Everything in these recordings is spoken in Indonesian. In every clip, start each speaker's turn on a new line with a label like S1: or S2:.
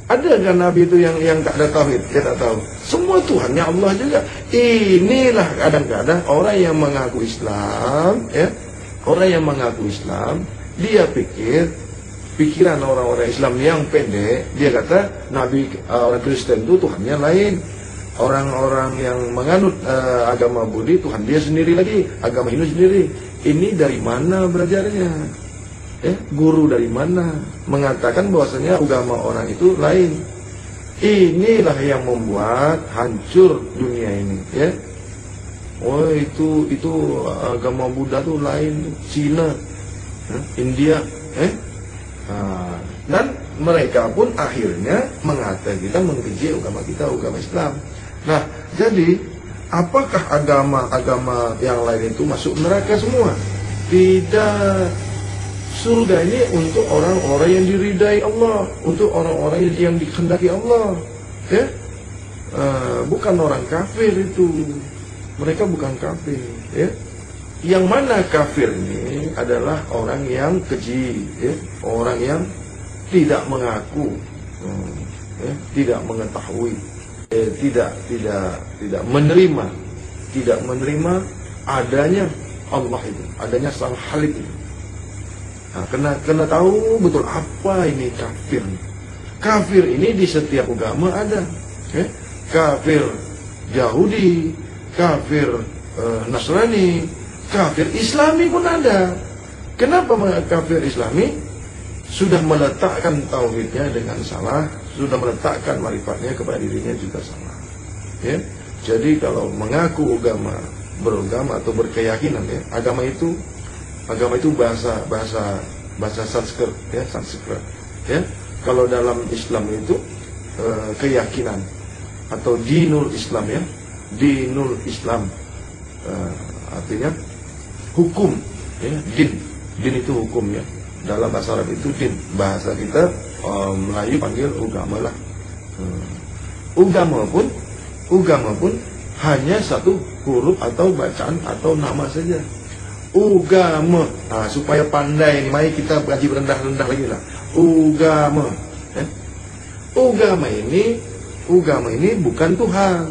S1: Ada kan Nabi itu yang tak ada tauhid? Dia tak tahu. Semua Tuhannya Allah juga. Inilah kadang-kadang orang yang mengaku Islam, ya, orang yang mengaku Islam, dia pikiran orang-orang Islam yang pendek. Dia kata Nabi orang Kristen itu Tuhannya lain. Orang-orang yang menganut agama Budi, Tuhan dia sendiri lagi, agama Hindu sendiri. Ini dari mana belajarnya? Ya, guru dari mana mengatakan bahwasanya agama orang itu lain? Inilah yang membuat hancur dunia ini, ya. Oh, itu agama Buddha tuh lain, Cina, India, dan mereka pun akhirnya mengatakan kita mengkeji agama kita, agama Islam. Nah, jadi apakah agama yang lain itu masuk neraka semua? Tidak. Surga ini untuk orang-orang yang diridai Allah, untuk orang-orang yang dikehendaki Allah, ya. Bukan orang kafir itu, mereka bukan kafir, ya. Yang mana kafir ini adalah orang yang keji, ya, orang yang tidak mengaku, ya, tidak mengetahui, tidak menerima adanya Allah itu, adanya sang Khalik itu. Nah, kena tahu betul apa ini kafir. Kafir ini di setiap agama ada, ya. Kafir Yahudi, kafir Nasrani, kafir Islami pun ada. Kenapa kafir Islami? Sudah meletakkan tauhidnya dengan salah, sudah meletakkan marifatnya kepada dirinya juga salah, ya. Jadi kalau mengaku beragama atau berkeyakinan, ya, agama itu bahasa Sanskrit, ya, Sanskrit, ya. Kalau dalam Islam itu keyakinan atau dinul Islam, ya, dinul Islam, artinya hukum, ya, din itu hukum, ya. Dalam bahasa Arab itu din, bahasa kita Melayu panggil agama lah. Agama pun hanya satu huruf atau bacaan atau nama saja. Agama, supaya pandai ini, mari kita kaji berendah-rendah lagi lah. Agama, ya. Agama ini bukan Tuhan.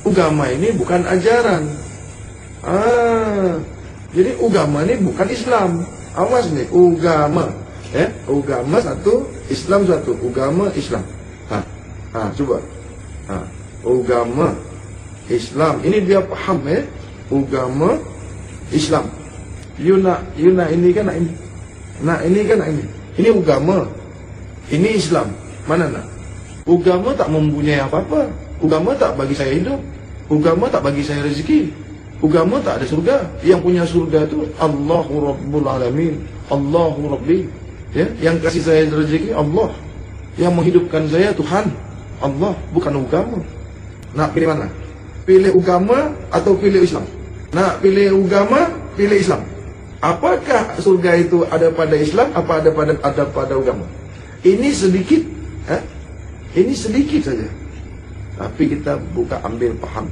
S1: Agama ini bukan ajaran. Jadi agama ini bukan Islam. Awas nih, agama, ya, agama satu, Islam satu, agama Islam. Coba, agama Islam, ini dia paham, ya, agama Islam. Yuna ini kan ini. Nah, ini kan ini. Ini agama. Ini Islam. Mana nak? Agama tak mempunyai apa-apa. Agama tak bagi saya hidup. Agama tak bagi saya rezeki. Agama tak ada surga. Yang punya surga itu Allahu Rabbul Alamin. Allahu Rabbi. Ya, yang kasih saya rezeki Allah. Yang menghidupkan saya Tuhan Allah, bukan agama. Nak pilih mana? Pilih agama atau pilih Islam? Nah, pilih agama, pilih Islam. Apakah surga itu ada pada Islam, apa ada pada agama? Ini sedikit, ini sedikit saja. Tapi kita buka ambil paham.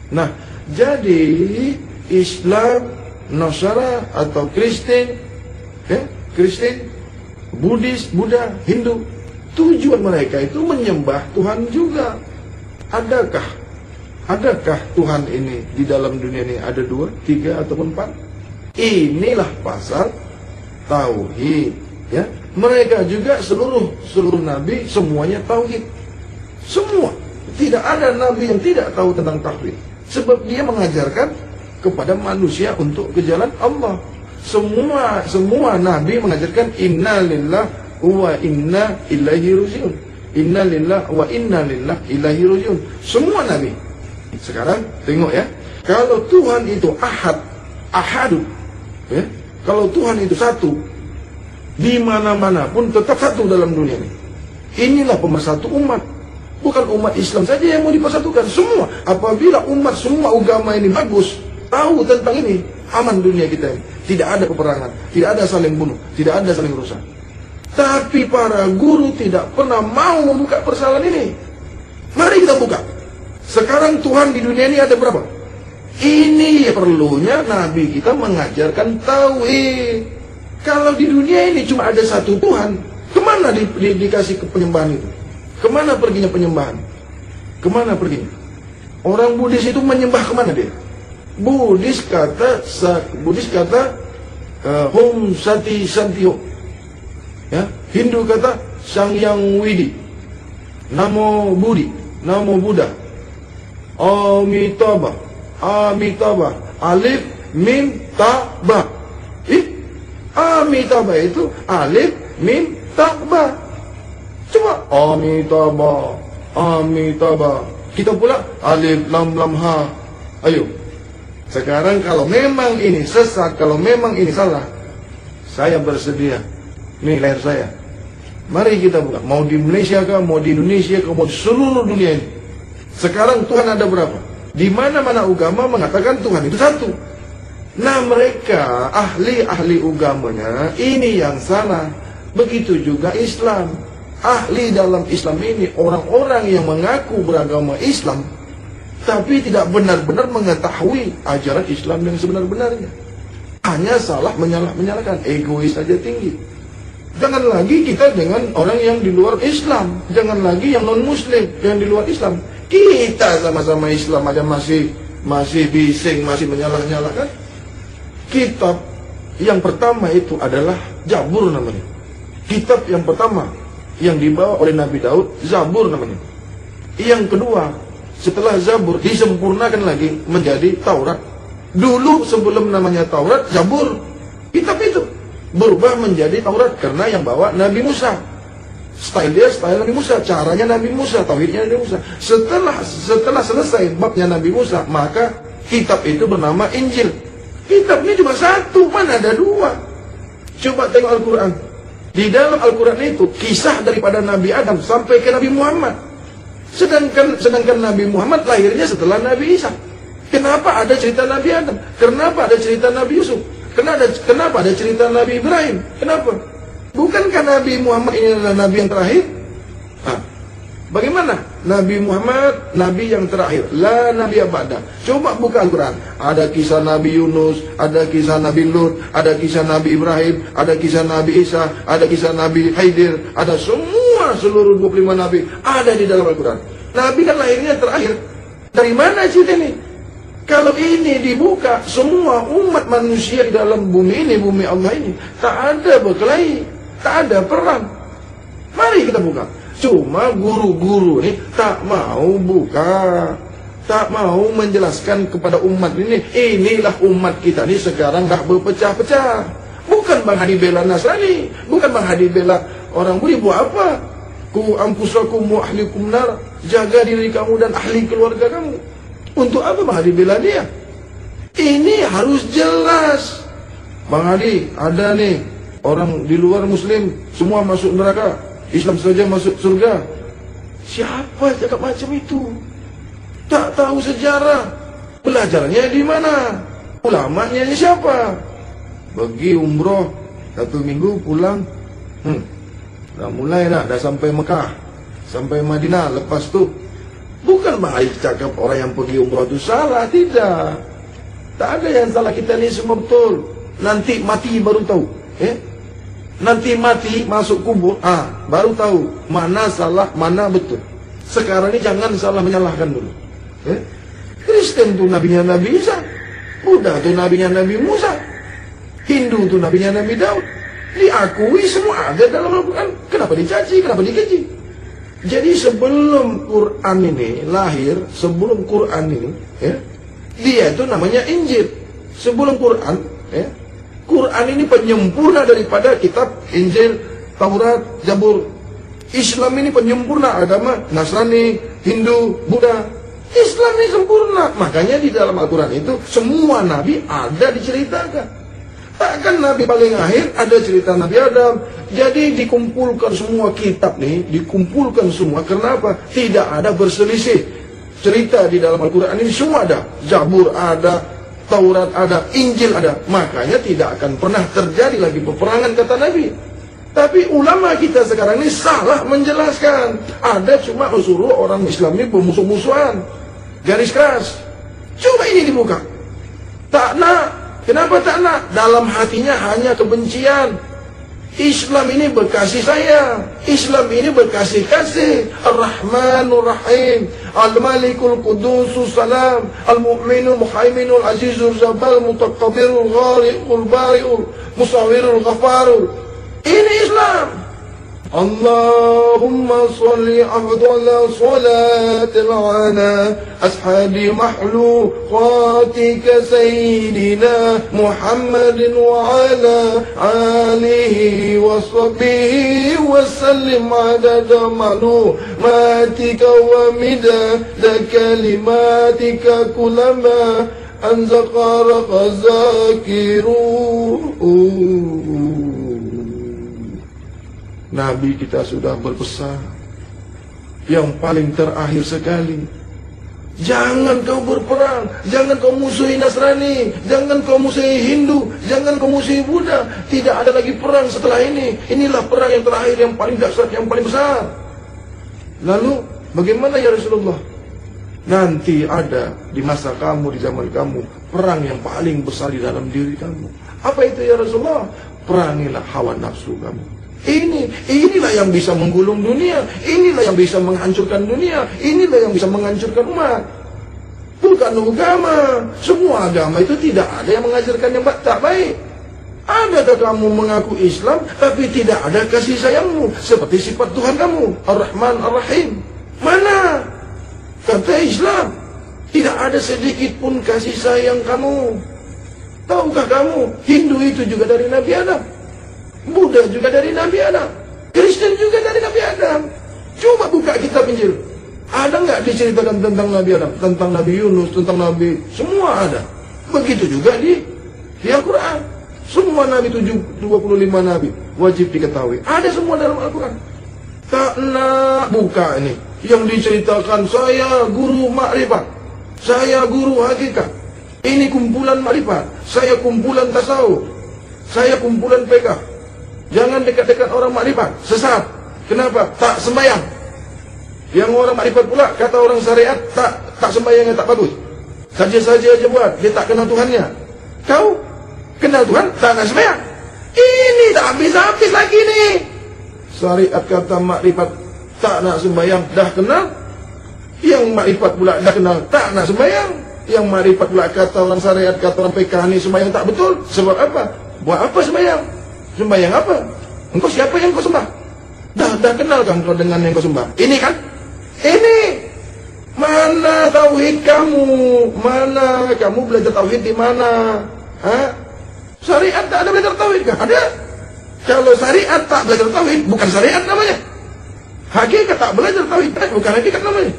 S1: Nah, jadi Islam, Nasara atau Kristen, Kristen, Buddhis, Buddha, Hindu, tujuan mereka itu menyembah Tuhan juga. Adakah Tuhan ini di dalam dunia ini ada 2, 3 ataupun 4? Inilah pasal tauhid, ya. Mereka juga seluruh nabi semuanya tauhid. Semua. Tidak ada nabi yang tidak tahu tentang tauhid. Sebab dia mengajarkan kepada manusia untuk ke jalan Allah. Semua nabi mengajarkan inna lillah wa inna ilaihi rajiun. Inna lillah wa inna ilaihi rajiun. Semua nabi. Sekarang tengok, ya. Kalau Tuhan itu ahadun, ya. Kalau Tuhan itu satu, di mana-mana pun tetap satu dalam dunia ini. Inilah pemersatu umat. Bukan umat Islam saja yang mau dipersatukan, semua. Apabila umat semua agama ini bagus, tahu tentang ini, aman dunia kita ini. Tidak ada peperangan, tidak ada saling bunuh, tidak ada saling rusak. Tapi para guru tidak pernah mau membuka persoalan ini. Mari kita buka. Sekarang Tuhan di dunia ini ada berapa? Ini perlunya Nabi kita mengajarkan tauhid. Kalau di dunia ini cuma ada satu Tuhan, kemana dikasih ke penyembahan itu? Kemana perginya penyembahan? Kemana perginya? Orang Buddhis itu menyembah kemana dia? Buddhis kata Hom Sati Santio. Ya, Hindu kata Sang Yang Widi. Namo Budi, Namo Buddha. Amitabha, Amitabha. Alif Mim Ta Ba. Amitabha itu alif mim ta ba. Coba Amitabha, Amitabha. Kita pula alif lam lam ha. Ayo. Sekarang kalau memang ini sesat, kalau memang ini salah, saya bersedia. Nih leher saya. Mari kita buka. Mau di Malaysia kah, mau di Indonesia kah, mau di seluruh dunia ini. Sekarang Tuhan ada berapa? Di mana-mana agama mengatakan Tuhan itu satu. Nah mereka ahli-ahli agamanya ini yang salah. Begitu juga Islam. Ahli dalam Islam ini orang-orang yang mengaku beragama Islam tapi tidak benar-benar mengetahui ajaran Islam yang sebenar-benarnya. Hanya salah menyalahkan, egois saja tinggi. Jangan lagi kita dengan orang yang di luar Islam. Jangan lagi yang non-muslim, yang di luar Islam. Kita sama-sama Islam aja masih bising, masih menyalah-nyalahkan. Kitab yang pertama itu adalah Zabur namanya. Kitab yang pertama yang dibawa oleh Nabi Daud, Zabur namanya. Yang kedua, setelah Zabur disempurnakan lagi menjadi Taurat. Dulu sebelum namanya Taurat, Zabur, kitab itu berubah menjadi Taurat karena yang bawa Nabi Musa. Style dia style Nabi Musa, caranya Nabi Musa, tauhidnya Nabi Musa. Setelah selesai babnya Nabi Musa, maka kitab itu bernama Injil. Kitabnya cuma satu, mana ada dua. Coba tengok Al-Quran. Di dalam Al-Quran itu kisah daripada Nabi Adam sampai ke Nabi Muhammad. Sedangkan Nabi Muhammad lahirnya setelah Nabi Isa. Kenapa ada cerita Nabi Adam? Kenapa ada cerita Nabi Yusuf? Kenapa ada cerita Nabi Ibrahim? Kenapa? Bukankah Nabi Muhammad ini adalah Nabi yang terakhir? Bagaimana? Nabi Muhammad, Nabi yang terakhir. La Nabi Abada. Coba buka Al-Quran. Ada kisah Nabi Yunus, ada kisah Nabi Lut, ada kisah Nabi Ibrahim, ada kisah Nabi Isa, ada kisah Nabi Haidir, ada semua seluruh 25 Nabi ada di dalam Al-Quran. Nabi kan lahirnya terakhir. Dari mana cerita ini? Kalau ini dibuka, semua umat manusia di dalam bumi ini, bumi Allah ini, tak ada berkelahi, tak ada perang. Mari kita buka. Cuma guru-guru ini tak mau buka, tak mau menjelaskan kepada umat ini. Inilah umat kita ini sekarang dah berpecah-pecah. Bukan Bang Hadi bela Nasrani, bukan Bang Hadi bela orang Budi. Buat apa? Ku ampusakum wa ahlikum nar. Jaga diri kamu dan ahli keluarga kamu. Untuk apa Bang Hadi bela dia? Ini harus jelas. Bang Hadi, ada nih orang di luar Muslim semua masuk neraka, Islam saja masuk surga. Siapa cakap macam itu? Tak tahu sejarah. Belajarnya di mana? Ulamanya siapa? Pergi umroh 1 minggu pulang. Dah mulai dah sampai Mekah, sampai Madinah. Lepas tu bukan baik cakap orang yang pergi umroh itu salah. Tidak. Tak ada yang salah, kita ni semua betul. Nanti mati baru tahu. Nanti mati masuk kubur, baru tahu mana salah, mana betul. Sekarang ini jangan salah menyalahkan dulu. Kristen tu nabinya Nabi Isa, Buddha tu nabinya Nabi Musa, Hindu tu nabinya Nabi Daud. Diakui semua ada dalam Al-Quran. Kenapa dicaci? Kenapa dikeji? Jadi sebelum Quran ini lahir, sebelum Quran ini, dia itu namanya Injil. Sebelum Quran, Quran ini penyempurna daripada kitab Injil, Taurat, Zabur. Islam ini penyempurna agama Nasrani, Hindu, Buddha. Islam ini sempurna. Makanya di dalam Al-Quran itu semua nabi ada diceritakan. Takkan nabi paling akhir ada cerita Nabi Adam. Jadi dikumpulkan semua kitab nih, dikumpulkan semua. Kenapa? Tidak ada berselisih. Cerita di dalam Al-Quran ini semua ada. Zabur ada, Taurat ada, Injil ada. Makanya tidak akan pernah terjadi lagi peperangan, kata Nabi. Tapi ulama kita sekarang ini salah menjelaskan. Ada cuma suruh orang Islam ini bermusuh-musuhan, garis keras. Coba ini dibuka. Tak nak. Kenapa tak nak? Dalam hatinya hanya kebencian. Islam ini berkasih sayang. Islam ini berkasih kasih. Ar-Rahmanur Rahim, Al-Malikul Qudusus Salam, Al-Mu'minul Muhaiminul Azizul Jabal Mutaqabirul Ghaliqul Bari'ul Musawwirul Ghafarul. Ini Islam. Allahumma salli afdala salatil ala ashabi makhluqatika sayyidina Muhammadin wa ala alihi wa sahbihi wa sallim adada ma'lumatika wa midada kalimatika kulama anzaqara zakiru. Nabi kita sudah berpesan yang paling terakhir sekali, jangan kau berperang, jangan kau musuhi Nasrani, jangan kau musuhi Hindu, jangan kau musuhi Buddha. Tidak ada lagi perang setelah ini. Inilah perang yang terakhir, yang paling dahsyat, yang paling besar. Lalu bagaimana ya Rasulullah? Nanti ada di masa kamu, di zaman kamu, perang yang paling besar di dalam diri kamu. Apa itu ya Rasulullah? Perangilah hawa nafsu kamu. Inilah yang bisa menggulung dunia. Inilah yang bisa menghancurkan dunia. Inilah yang bisa menghancurkan umat. Bukan agama. Semua agama itu tidak ada yang mengajarkan yang tak baik. Adakah kamu mengaku Islam tapi tidak ada kasih sayangmu seperti sifat Tuhan kamu, Ar-Rahman Ar-Rahim? Mana? Kata Islam, tidak ada sedikit pun kasih sayang kamu. Tahukah kamu, Hindu itu juga dari Nabi Adam, Buddha juga dari Nabi Adam, Kristen juga dari Nabi Adam. Coba buka kitab Injil, ada nggak diceritakan tentang Nabi Adam, tentang Nabi Yunus, tentang Nabi, semua ada. Begitu juga di Al-Quran, semua Nabi, 25 Nabi wajib diketahui, ada semua dalam Al-Quran. Tak nak buka ini yang diceritakan saya guru makrifat, saya guru hakikat, ini kumpulan makrifat, saya kumpulan tasawuf, saya kumpulan PK. Jangan dekat-dekat orang makrifat, sesat. Kenapa? Tak sembahyang. Yang orang makrifat pula kata orang syariat, tak sembahyang yang tak bagus, saja-saja aja buat, dia tak kenal Tuhannya. Kau kenal Tuhan, tak nak sembahyang. Ini tak habis-habis lagi nih. Syariat kata makrifat tak nak sembahyang, dah kenal. Yang makrifat pula dah kenal, tak nak sembahyang. Yang makrifat pula kata orang syariat, kata orang PK ni sembahyang tak betul. Sebab apa? Buat apa sembahyang? Sembahyang apa? Engkau siapa yang kau sembah? Dah kenal kan kau dengan yang kau sembah? Ini kan? Ini. Mana tauhid kamu? Mana kamu belajar tauhid di mana? Hah? Syariat tak ada belajar tauhid kah? Ada. Kalau syariat tak belajar tauhid, bukan syariat namanya. Hakikat tak belajar tauhid, bukan hakikat namanya.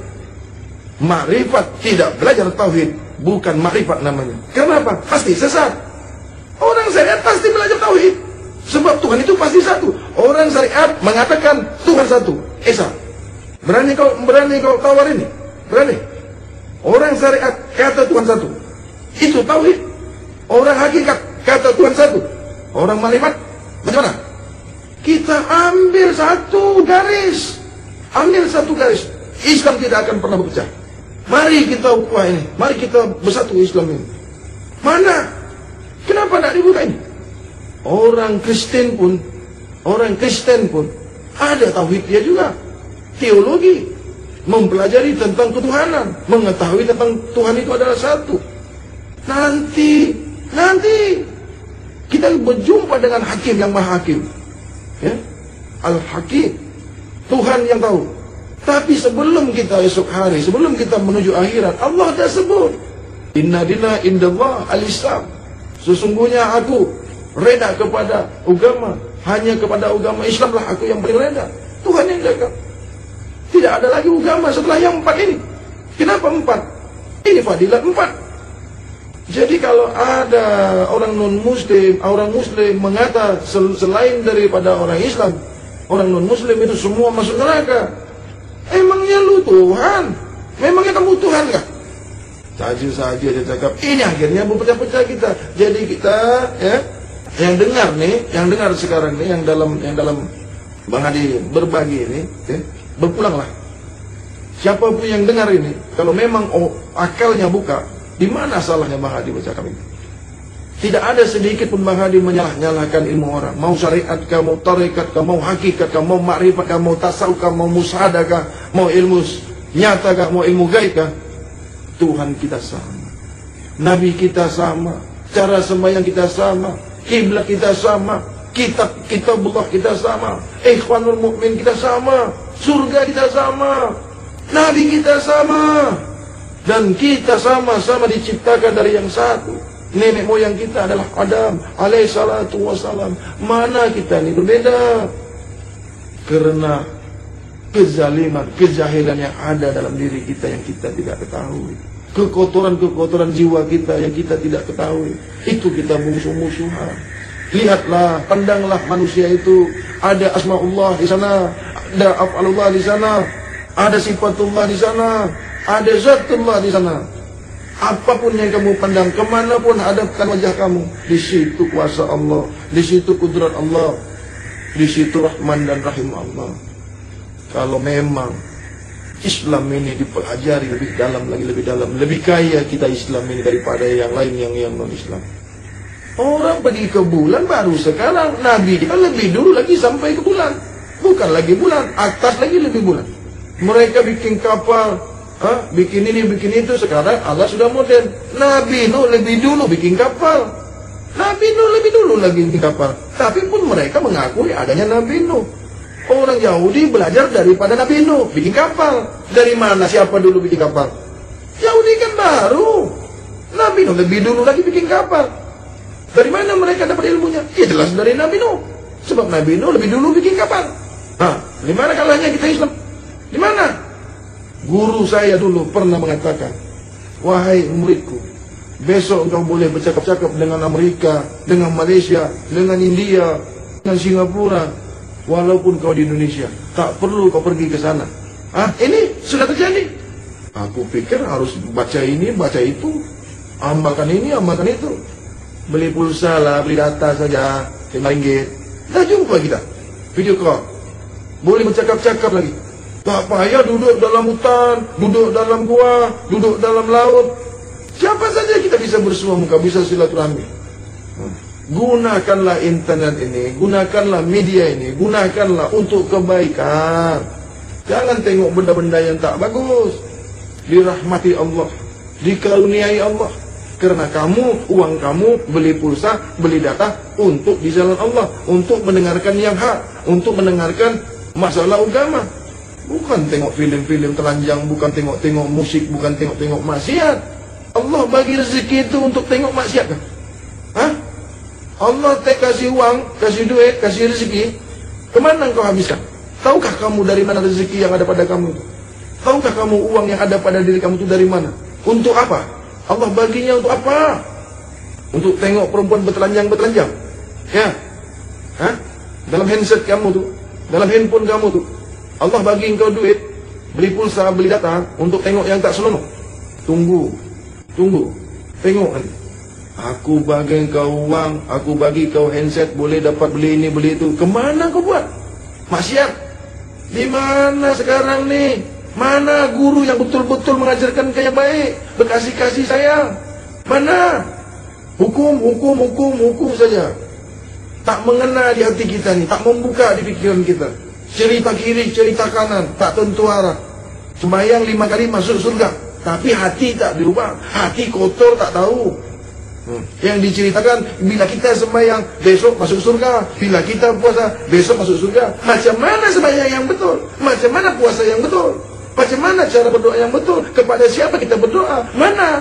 S1: Makrifat tidak belajar tauhid, bukan makrifat namanya. Kenapa? Pasti sesat. Orang syariat pasti belajar tauhid, sebab Tuhan itu pasti satu. Orang syariat mengatakan Tuhan satu, Esa. Berani kau tawar ini? Berani? Orang syariat kata Tuhan satu, itu tauhid. Orang hakikat kata Tuhan satu. Orang makrifat bagaimana? Kita ambil satu garis. Ambil satu garis. Islam tidak akan pernah berpecah. Mari kita ubah ini. Mari kita bersatu Islam ini. Mana? Kenapa tidak dibuka ini? Orang Kristen pun ada tauhid dia juga. Teologi, mempelajari tentang ketuhanan, mengetahui tentang Tuhan itu adalah satu. Nanti kita berjumpa dengan Hakim yang Maha Hakim, ya? Al-Hakim, Tuhan yang tahu. Tapi sebelum kita esok hari, sebelum kita menuju akhirat, Allah dah sebut, Inna dina indallah al-Islam. Sesungguhnya aku reda kepada agama, hanya kepada agama Islam lah aku yang paling reda. Tuhan yang jaga. Tidak ada lagi agama setelah yang 4 ini. Kenapa 4? Ini fadilat 4. Jadi kalau ada orang non-muslim, orang muslim mengata selain daripada orang Islam, orang non-muslim itu semua masuk neraka. Emangnya lu Tuhan? Memangnya kamu Tuhan kah? Saja dia cakap. Ini akhirnya berpecah-pecah kita. Jadi kita, ya, yang dengar sekarang nih, yang dalam Bang Hadi berbagi ini, ya, berpulanglah. Siapapun yang dengar ini, kalau memang akalnya buka, di mana salahnya Bang Hadi bercakap ini? Tidak ada sedikit pun Bang Hadi menyalah-nyalahkan ilmu orang. Mau syariat kah, mau tarekat kah, mau hakikat kah, mau makrifat kah, mau tasawuf kah, mau musyahadah kah, mau ilmu nyata kah, mau ilmu gaib kah. Tuhan kita sama, Nabi kita sama, cara sembahyang kita sama, kiblat kita sama, kitabullah kita sama, ikhwanul mukmin kita sama, surga kita sama, Nabi kita sama, dan kita sama-sama diciptakan dari yang satu. Nenek moyang kita adalah Adam alaihissalatu wassalam. Mana kita ini berbeda? Karena kezaliman, kejahilan yang ada dalam diri kita yang kita tidak ketahui. Kekotoran-kekotoran jiwa kita yang kita tidak ketahui. Itu kita musuh-musuhan. Lihatlah, pandanglah manusia itu. Ada asma'ullah di sana, ada af'alullah di sana, ada sifatullah di sana, ada zatullah di sana. Apapun yang kamu pandang, kemanapun hadapkan wajah kamu, di situ kuasa Allah, di situ kudrat Allah, di situ Rahman dan Rahim Allah. Kalau memang Islam ini dipelajari lebih dalam lagi, lebih dalam, lebih kaya kita Islam ini daripada yang lain yang non-Islam. Orang pergi ke bulan baru sekarang, Nabi kita lebih dulu lagi sampai ke bulan. Bukan lagi bulan, atas lagi lebih bulan. Mereka bikin kapal, bikin ini, bikin itu. Sekarang Allah sudah modern. Nabi Nuh lebih dulu bikin kapal. Nabi Nuh lebih dulu lagi bikin kapal. Tapi pun mereka mengakui adanya Nabi Nuh. Orang Yahudi belajar daripada Nabi Nuh bikin kapal. Dari mana? Siapa dulu bikin kapal? Yahudi kan baru. Nabi Nuh lebih dulu lagi bikin kapal. Dari mana mereka dapat ilmunya? Ya jelas dari Nabi Nuh. Sebab Nabi Nuh lebih dulu bikin kapal. Di mana kalahnya kita Islam? Di mana? Guru saya dulu pernah mengatakan, wahai muridku, besok engkau boleh bercakap-cakap dengan Amerika, dengan Malaysia, dengan India, dengan Singapura, walaupun kau di Indonesia. Tak perlu kau pergi ke sana. Ini sudah terjadi. Aku pikir harus baca ini, baca itu, amalkan ini, amalkan itu. Beli pulsa lah, beli data saja, RM5. Dah jumpa kita, video call. Boleh bercakap-cakap lagi. Tak payah duduk dalam hutan, duduk dalam gua, duduk dalam laut. Siapa saja kita bisa bersua muka, bisa silaturahmi. Gunakanlah internet ini, gunakanlah media ini, gunakanlah untuk kebaikan. Jangan tengok benda-benda yang tak bagus. Dirahmati Allah, dikaruniai Allah. Karena kamu, uang kamu, beli pulsa, beli data untuk di jalan Allah, untuk mendengarkan yang hak, untuk mendengarkan masalah agama. Bukan tengok film-film telanjang, bukan tengok-tengok musik, bukan tengok-tengok maksiat. Allah bagi rezeki itu untuk tengok maksiat kan? Allah kasih uang, kasih duit, kasih rezeki. Kemana engkau habiskan? Tahukah kamu dari mana rezeki yang ada pada kamu itu? Tahukah kamu uang yang ada pada diri kamu itu dari mana? Untuk apa? Allah baginya untuk apa? Untuk tengok perempuan bertelanjang-bertelanjang? Ya? Dalam handset kamu tuh, dalam handphone kamu tuh, Allah bagi engkau duit, beli pulsa, beli data, untuk tengok yang tak senonoh. Tunggu, tengok nanti. Aku bagi engkau uang, aku bagi kau handset, boleh dapat beli ini, beli itu. Kemana kau buat? Maksiat. Di mana sekarang nih? Mana guru yang betul-betul mengajarkan yang baik, berkasih-kasih sayang? Mana? Hukum saja. Tak mengena di hati kita nih, tak membuka di pikiran kita. Cerita kiri, cerita kanan, tak tentu arah. Sembahyang 5 kali masuk surga, tapi hati tak dirubah, hati kotor tak tahu. Yang diceritakan, bila kita sembahyang besok masuk surga, bila kita puasa besok masuk surga. Macam mana sembahyang yang betul? Macam mana puasa yang betul? Macam mana cara berdoa yang betul? Kepada siapa kita berdoa? Mana?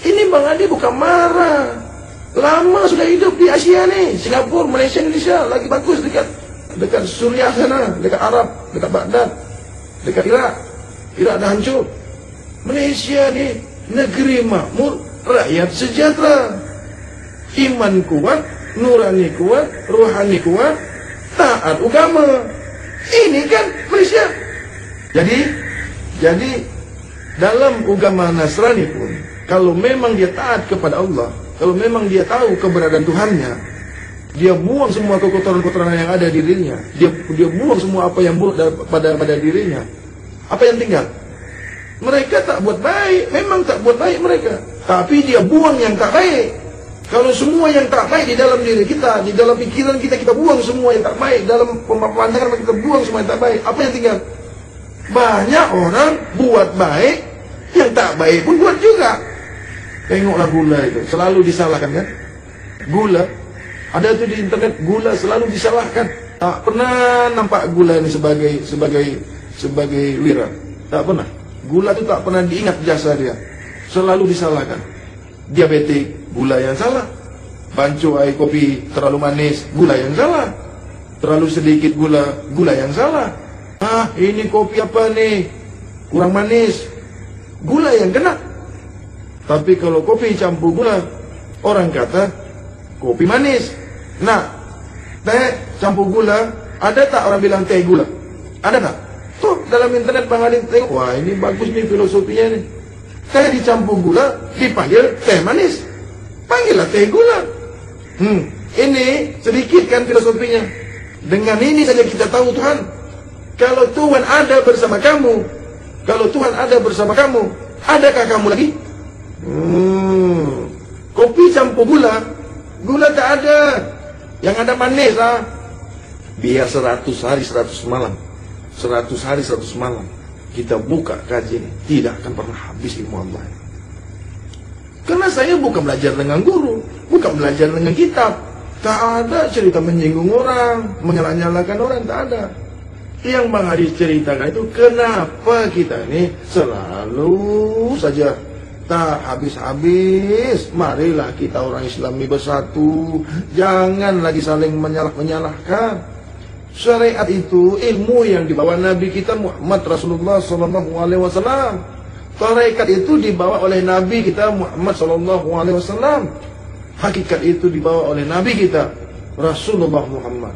S1: Ini Bang Adi bukan marah. Lama sudah hidup di Asia nih, Singapura, Malaysia, Indonesia, lagi bagus dekat Suriah sana, dekat Arab, dekat Baghdad, dekat Irak. Irak dah hancur. Malaysia ni negeri makmur, rakyat sejahtera. Iman kuat, nurani kuat, rohani kuat, taat agama. Ini kan Malaysia. Jadi dalam agama Nasrani pun, kalau memang dia taat kepada Allah, kalau memang dia tahu keberadaan Tuhannya, dia buang semua kekotoran-kekotoran yang ada di dirinya. Dia buang semua apa yang buruk pada dirinya. Apa yang tinggal? Mereka tak buat baik, memang tak buat baik mereka. Tapi dia buang yang tak baik. Kalau semua yang tak baik di dalam diri kita, di dalam pikiran kita, kita buang semua yang tak baik. Dalam pemandangan kita buang semua yang tak baik. Apa yang tinggal? Banyak orang buat baik, yang tak baik pun buat juga. Tengoklah gula itu, selalu disalahkan kan? Gula, ada tuh di internet, gula selalu disalahkan. Tak pernah nampak gula ini sebagai wira. Tak pernah. Gula itu tak pernah diingat jasa dia. Selalu disalahkan. Diabetik, gula yang salah. Bancu air kopi terlalu manis, gula yang salah. Terlalu sedikit gula, gula yang salah. Ah, ini kopi apa nih? Kurang manis, gula yang kena. Tapi kalau kopi campur gula, orang kata kopi manis. Nah, teh campur gula, ada tak orang bilang teh gula? Ada tak? Tuh dalam internet Bang Adin tengok, wah ini bagus nih filosofinya nih. Teh dicampur gula, dipanggil teh manis. Panggillah teh gula. Ini sedikit kan filosofinya. Dengan ini saja kita tahu Tuhan. Kalau Tuhan ada bersama kamu, adakah kamu lagi? Kopi campur gula, gula tak ada. Yang ada manis lah. Biar 100 hari 100 malam, 100 hari 100 malam kita buka kaji ini, tidak akan pernah habis ilmu Allah. Karena saya bukan belajar dengan guru, bukan belajar dengan kitab. Tak ada cerita menyinggung orang, menyalah-nyalahkan orang, tak ada. Yang Bang Haris ceritakan itu kenapa kita ini selalu saja tak habis-habis. Marilah kita orang Islami bersatu, jangan lagi saling menyalahkan. Syariat itu ilmu yang dibawa Nabi kita Muhammad Rasulullah SAW. Tarekat itu dibawa oleh Nabi kita Muhammad SAW. Hakikat itu dibawa oleh Nabi kita Rasulullah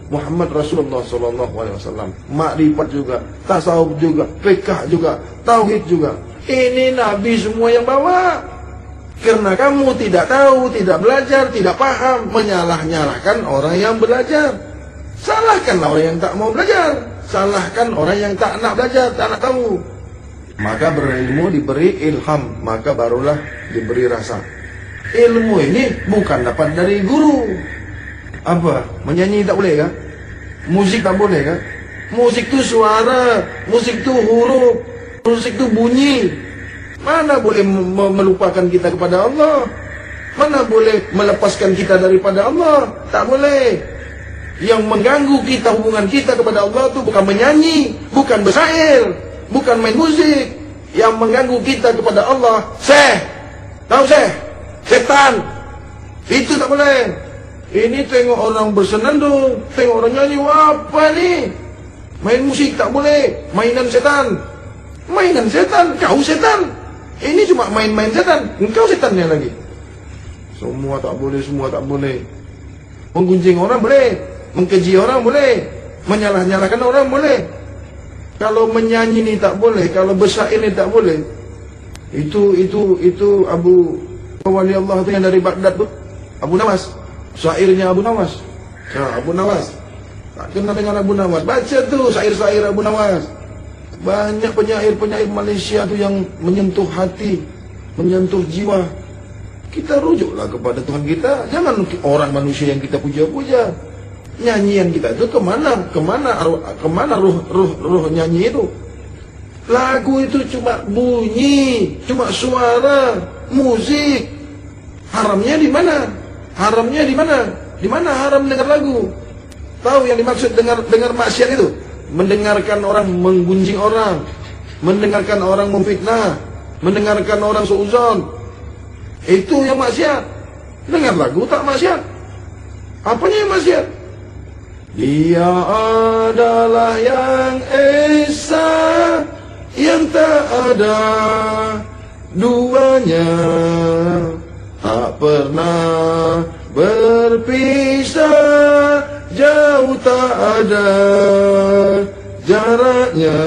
S1: Muhammad Rasulullah SAW. Makrifat juga, tasawuf juga, fiqh juga, tauhid juga. Ini Nabi semua yang bawa. Karena kamu tidak tahu, tidak belajar, tidak paham, menyalah-nyalahkan orang yang belajar. Salahkanlah orang yang tak mau belajar, salahkan orang yang tak nak belajar, tak nak tahu. Maka berilmu diberi ilham, maka barulah diberi rasa. Ilmu ini bukan dapat dari guru. Apa? Menyanyi tak boleh kah? Musik tak boleh kah? Musik itu suara, musik itu huruf, musik itu bunyi. Mana boleh melupakan kita kepada Allah? Mana boleh melepaskan kita daripada Allah? Tak boleh. Yang mengganggu kita, hubungan kita kepada Allah itu bukan menyanyi, bukan bersair, bukan main musik. Yang mengganggu kita kepada Allah, tahu setan. Itu tak boleh. Ini tengok orang bersenandung, tengok orang nyanyi, apa nih? Main musik tak boleh, mainan setan. Mainan setan, kau setan. Ini cuma main-main setan, engkau setannya lagi. Semua tak boleh, semua tak boleh. Menggunjing orang boleh, mengkeji orang boleh, menyalah-nyalahkan orang boleh. Kalau menyanyi ini tak boleh, kalau bersair ini tak boleh. Itu Abu Wali Allah itu yang dari Baghdad tuh, Abu Nawas. Syairnya Abu Nawas. Ya, Abu Nawas. Tak kenal dengan Abu Nawas. Baca tuh syair-syair Abu Nawas. Banyak penyair-penyair Malaysia tuh yang menyentuh hati, menyentuh jiwa. Kita rujuklah kepada Tuhan kita. Jangan orang manusia yang kita puja-puja. Nyanyian kita itu kemana ruh nyanyi itu? Lagu itu cuma bunyi, cuma suara, musik. Haramnya di mana? Haramnya di mana? Di mana haram dengar lagu? Tahu yang dimaksud dengar maksiat itu? Mendengarkan orang menggunjing orang, mendengarkan orang memfitnah, mendengarkan orang suudzon. Itu yang maksiat. Dengar lagu tak maksiat. Apanya yang maksiat? Dia adalah yang esa, yang tak ada duanya, tak pernah berpisah, jauh tak ada jaraknya.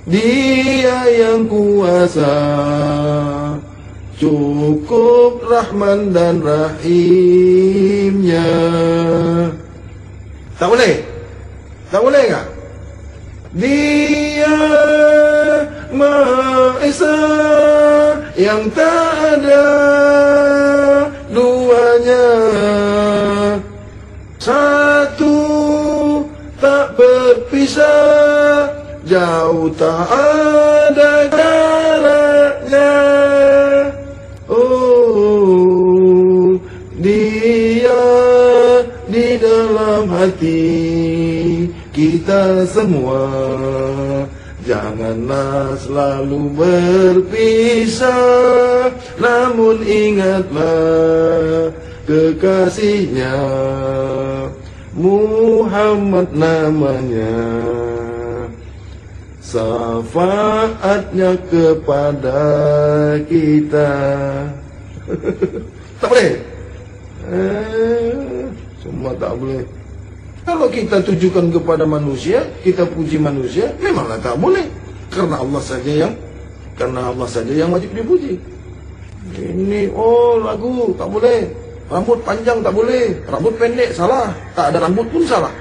S1: Dia yang kuasa, cukup Rahman dan Rahimnya. Tak boleh? Tak boleh enggak? Dia Maha Esa, yang tak ada duanya, satu tak berpisah, jauh tak ada jaraknya. Oh, dia di dalam hati kita semua. Janganlah selalu berpisah, namun ingatlah kekasihnya, Muhammad namanya. Syafaatnya kepada kita. Tak boleh. Semua tak boleh. Kalau kita tujukan kepada manusia, kita puji manusia, memanglah tak boleh. Karena Allah saja yang wajib dipuji. Ini lagu tak boleh. Rambut panjang tak boleh. Rambut pendek salah. Tak ada rambut pun salah.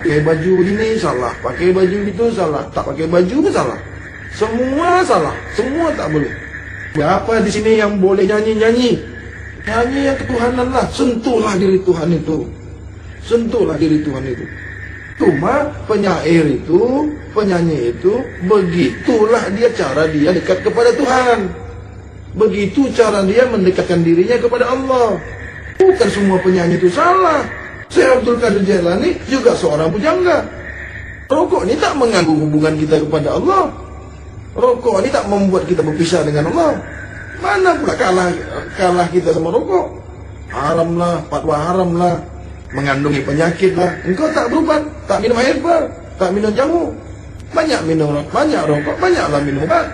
S1: Pakai baju ini salah. Pakai baju itu salah. Tak pakai baju pun salah. Semua salah. Semua tak boleh. Berapa di sini yang boleh nyanyi-nyanyi? Nyanyi yang ketuhanan lah. Sentuhlah diri Tuhan itu. Sentuhlah diri Tuhan itu. Cuma penyair itu, penyanyi itu, begitulah dia cara dia dekat kepada Tuhan. Begitu cara dia mendekatkan dirinya kepada Allah. Bukan semua penyanyi itu salah. Syekh Abdul Qadir Jailani juga seorang pujangga. Rokok ini tak mengganggu hubungan kita kepada Allah. Rokok ini tak membuat kita berpisah dengan Allah. Mana pula kalah kita sama rokok? Haram lah, fatwa haram lah, mengandungi penyakit lah. Engkau tak berubat, tak minum air bar, tak minum jamu. Banyak rokok, banyaklah minum obat.